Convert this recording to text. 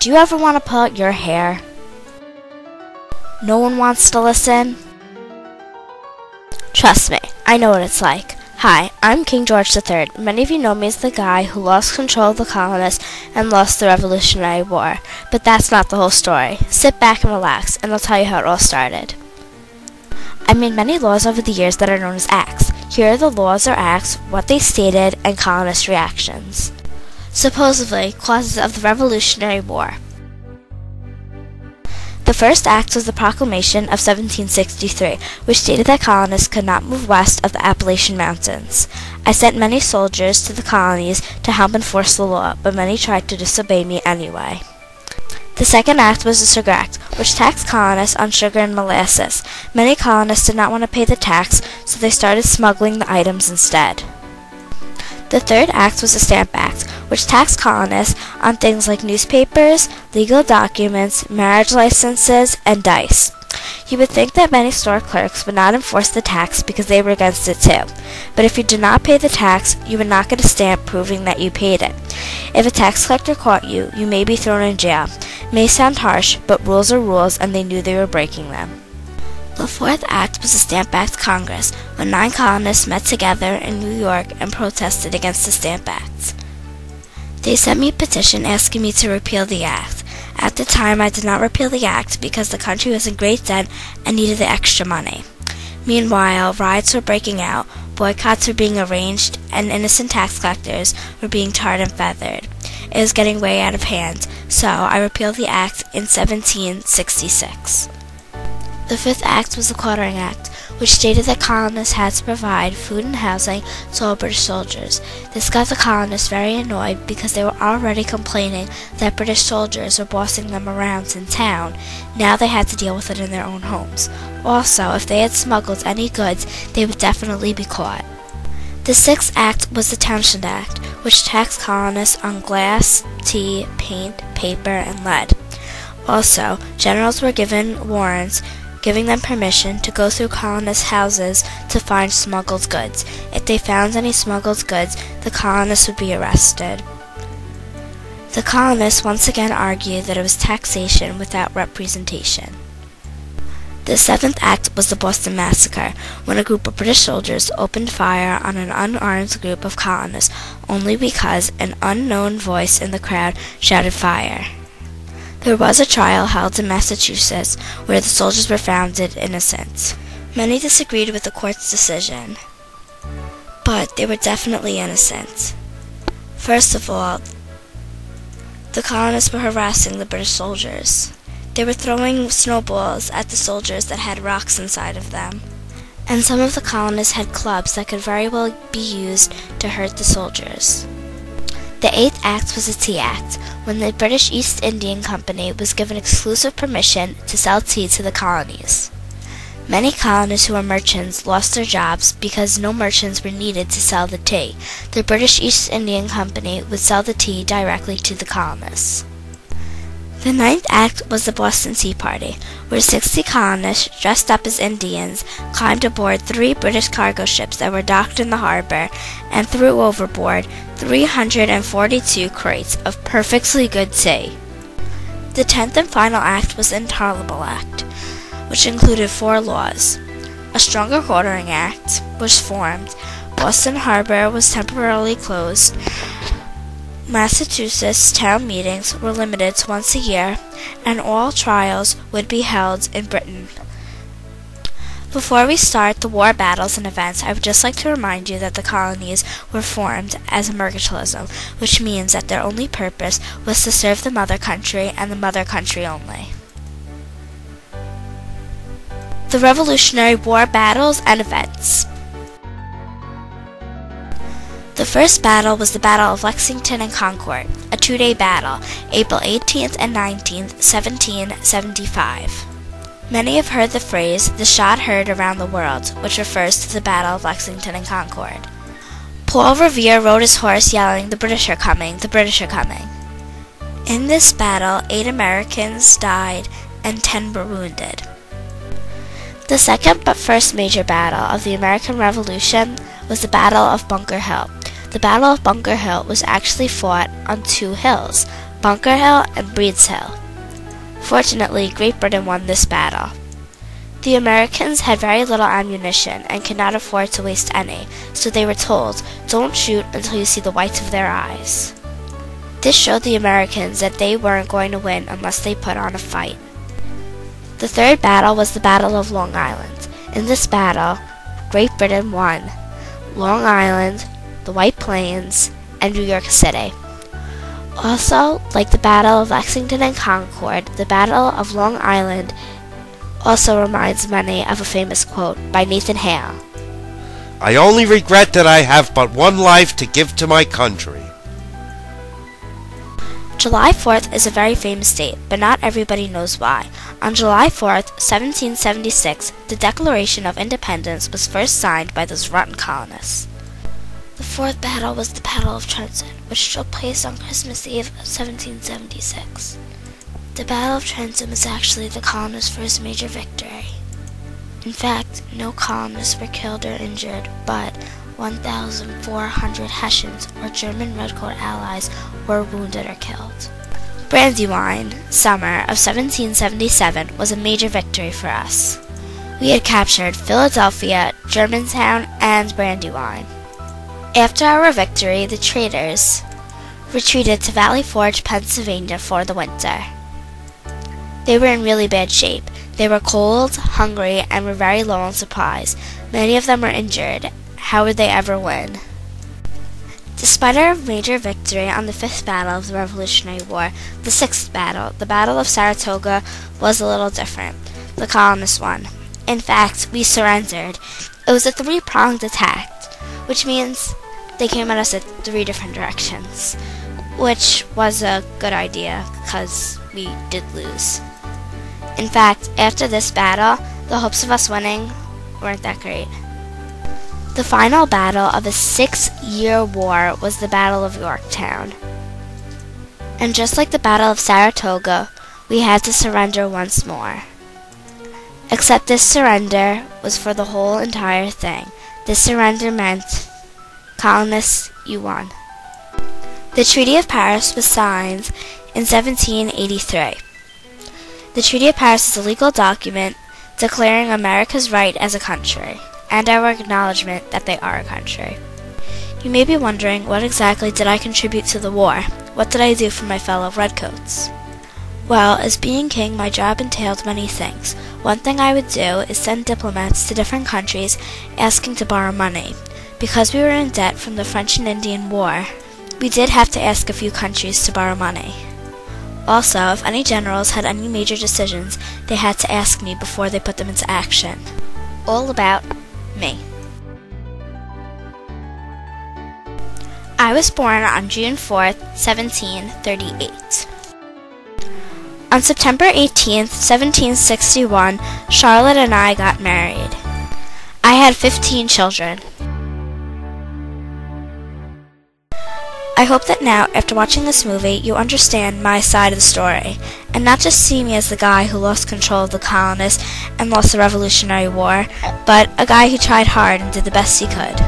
Do you ever want to pull out your hair? No one wants to listen? Trust me, I know what it's like. Hi, I'm King George III. Many of you know me as the guy who lost control of the colonists and lost the Revolutionary War. But that's not the whole story. Sit back and relax, and I'll tell you how it all started. I made many laws over the years that are known as acts. Here are the laws or acts, what they stated, and colonist reactions. Supposedly, causes of the Revolutionary War. The first act was the Proclamation of 1763, which stated that colonists could not move west of the Appalachian Mountains. I sent many soldiers to the colonies to help enforce the law, but many tried to disobey me anyway. The second act was the Sugar Act, which taxed colonists on sugar and molasses. Many colonists did not want to pay the tax, so they started smuggling the items instead. The third act was the Stamp Act, which taxed colonists on things like newspapers, legal documents, marriage licenses, and dice. You would think that many store clerks would not enforce the tax because they were against it too. But if you did not pay the tax, you would not get a stamp proving that you paid it. If a tax collector caught you, you may be thrown in jail. It may sound harsh, but rules are rules, and they knew they were breaking them. The fourth act was the Stamp Act Congress, when 9 colonists met together in New York and protested against the Stamp Act. They sent me a petition asking me to repeal the act. At the time, I did not repeal the act because the country was in great debt and needed the extra money. Meanwhile, riots were breaking out, boycotts were being arranged, and innocent tax collectors were being tarred and feathered. It was getting way out of hand, so I repealed the act in 1766. The fifth act was the Quartering Act, which stated that colonists had to provide food and housing to all British soldiers. This got the colonists very annoyed because they were already complaining that British soldiers were bossing them around in town. Now they had to deal with it in their own homes. Also, if they had smuggled any goods, they would definitely be caught. The sixth act was the Townshend Act, which taxed colonists on glass, tea, paint, paper, and lead. Also, generals were given warrants giving them permission to go through colonists' houses to find smuggled goods. If they found any smuggled goods, the colonists would be arrested. The colonists once again argued that it was taxation without representation. The seventh act was the Boston Massacre, when a group of British soldiers opened fire on an unarmed group of colonists only because an unknown voice in the crowd shouted fire. There was a trial held in Massachusetts where the soldiers were found innocent. Many disagreed with the court's decision, but they were definitely innocent. First of all, the colonists were harassing the British soldiers. They were throwing snowballs at the soldiers that had rocks inside of them, and some of the colonists had clubs that could very well be used to hurt the soldiers. The eighth act was the Tea Act, when the British East Indian Company was given exclusive permission to sell tea to the colonies. Many colonists who were merchants lost their jobs because no merchants were needed to sell the tea. The British East Indian Company would sell the tea directly to the colonists. The ninth act was the Boston Tea Party, where 60 colonists dressed up as Indians climbed aboard 3 British cargo ships that were docked in the harbor and threw overboard 342 crates of perfectly good tea. The 10th and final act was the Intolerable Act, which included 4 laws. A Stronger Quartering Act was formed. Boston Harbor was temporarily closed. Massachusetts town meetings were limited to once a year, and all trials would be held in Britain. Before we start the war battles and events, I would just like to remind you that the colonies were formed as a mercantilism, which means that their only purpose was to serve the mother country and the mother country only. The Revolutionary War battles and events. The first battle was the Battle of Lexington and Concord, a 2-day battle, April 18th and 19th, 1775. Many have heard the phrase, "the shot heard around the world," which refers to the Battle of Lexington and Concord. Paul Revere rode his horse yelling, "The British are coming, the British are coming." In this battle, 8 Americans died and 10 were wounded. The second but first major battle of the American Revolution was the Battle of Bunker Hill. The Battle of Bunker Hill was actually fought on 2 hills, Bunker Hill, and Breed's Hill. Fortunately, Great Britain won this battle. The Americans had very little ammunition and could not afford to waste any, so they were told, "Don't shoot until you see the whites of their eyes." This showed the Americans that they weren't going to win unless they put on a fight. The third battle was the Battle of Long Island. In this battle, Great Britain won Long Island, the White Plains, and New York City. Also, like the Battle of Lexington and Concord, the Battle of Long Island also reminds many of a famous quote by Nathan Hale. "I only regret that I have but one life to give to my country." July 4th is a very famous date, but not everybody knows why. On July 4th, 1776, the Declaration of Independence was first signed by those rotten colonists. The fourth battle was the Battle of Trenton, which took place on Christmas Eve of 1776. The Battle of Trenton was actually the colonists' first major victory. In fact, no colonists were killed or injured, but 1,400 Hessians, or German Redcoat allies, were wounded or killed. Brandywine, summer of 1777, was a major victory for us. We had captured Philadelphia, Germantown, and Brandywine. After our victory, the traitors retreated to Valley Forge, Pennsylvania for the winter. They were in really bad shape. They were cold, hungry, and were very low on supplies. Many of them were injured. How would they ever win? Despite our major victory on the fifth battle of the Revolutionary War, the sixth battle, the Battle of Saratoga, was a little different. The colonists won. In fact, we surrendered. It was a three-pronged attack, which means they came at us at three different directions, which was a good idea because we did lose. In fact, after this battle, the hopes of us winning weren't that great. The final battle of a 6-year war was the Battle of Yorktown. And just like the Battle of Saratoga, we had to surrender once more. Except this surrender was for the whole entire thing. This surrender meant, colonists, you won. The Treaty of Paris was signed in 1783. The Treaty of Paris is a legal document declaring America's right as a country, and our acknowledgement that they are a country. You may be wondering, what exactly did I contribute to the war? What did I do for my fellow redcoats? Well, as being king, my job entailed many things. One thing I would do is send diplomats to different countries asking to borrow money. Because we were in debt from the French and Indian War, we did have to ask a few countries to borrow money. Also, if any generals had any major decisions, they had to ask me before they put them into action. All about me. I was born on June 4th, 1738. On September 18th, 1761, Charlotte and I got married. I had 15 children. I hope that now, after watching this movie, you understand my side of the story, and not just see me as the guy who lost control of the colonists and lost the Revolutionary War, but a guy who tried hard and did the best he could.